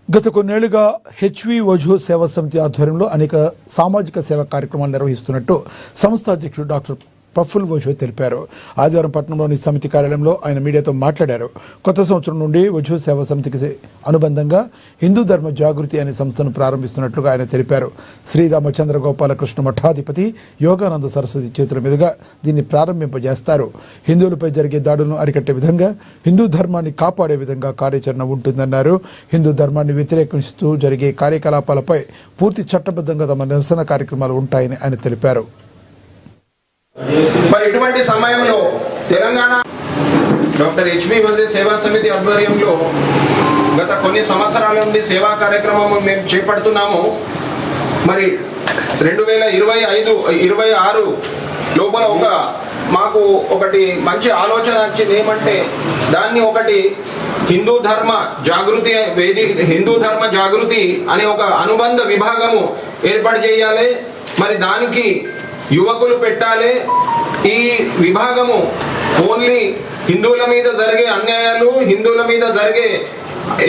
గత కొన్నేళ్లుగా హెచ్వి వజూ సేవా సమితి ఆధ్వర్యంలో అనేక సామాజిక సేవా కార్యక్రమాలు నిర్వహిస్తున్నట్టు సంస్థ అధ్యక్షుడు డాక్టర్ ప్రఫుల్ వజూ తెలిపారు. ఆదివారం పట్టణంలోని సమితి కార్యాలయంలో ఆయన మీడియాతో మాట్లాడారు. కొత్త సంవత్సరం నుండి వజూ సేవా సమితికి అనుబంధంగా హిందూ ధర్మ జాగృతి అనే సంస్థను ప్రారంభిస్తున్నట్లుగా ఆయన తెలిపారు. శ్రీరామచంద్ర గోపాలకృష్ణ మఠాధిపతి యోగానంద సరస్వతి చేతుల మీదుగా దీన్ని ప్రారంభింపజేస్తారు. హిందువులపై జరిగే దాడులను అరికట్టే విధంగా, హిందూ ధర్మాన్ని కాపాడే విధంగా కార్యాచరణ ఉంటుందన్నారు. హిందూ ధర్మాన్ని వ్యతిరేకిస్తూ జరిగే కార్యకలాపాలపై పూర్తి చట్టబద్ధంగా తమ నిరసన కార్యక్రమాలు ఉంటాయని ఆయన తెలిపారు. మరి ఇటువంటి సమయంలో తెలంగాణ డాక్టర్ హెచ్వి వజూ సేవా సమితి ఆధ్వర్యంలో గత కొన్ని సంవత్సరాల నుండి సేవా కార్యక్రమం మేము చేపడుతున్నాము. మరి 2025-26 లోపల మాకు ఒకటి మంచి ఆలోచన వచ్చింది. ఏమంటే దాన్ని ఒకటి హిందూ ధర్మ జాగృతి అనే ఒక అనుబంధ విభాగము ఏర్పాటు చేయాలి. మరి దానికి యువకులు పెట్టాలి. ఈ విభాగము ఓన్లీ హిందువుల మీద జరిగే అన్యాయాలు, హిందువుల మీద జరిగే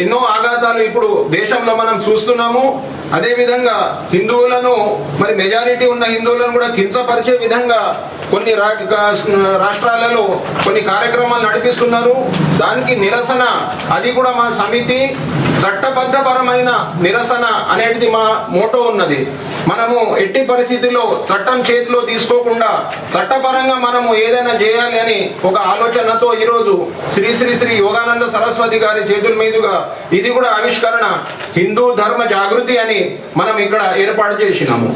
ఎన్నో ఆఘాతాలు ఇప్పుడు దేశంలో మనం చూస్తున్నాము. అదేవిధంగా హిందువులను మరి మెజారిటీ ఉన్న హిందువులను కూడా కించపరిచే విధంగా కొన్ని రాష్ట్రాలలో కొన్ని కార్యక్రమాలు నడిపిస్తున్నారు. దానికి నిరసన, అది కూడా మా సమితి చట్టబద్ధపరమైన నిరసన అనేది మా మోటో ఉన్నది. మనము ఎట్టి పరిస్థితుల్లో చట్టం చేతిలో తీసుకోకుండా చట్టపరంగా మనము ఏదైనా చేయాలి అని ఒక ఆలోచనతో ఈరోజు శ్రీ శ్రీ శ్రీ యోగానంద సరస్వతి గారి చేతుల మీదుగా ఇది కూడా ఆవిష్కరణ హిందూ ధర్మ జాగృతి అని మనం ఇక్కడ ఏర్పాటు చేసినాము.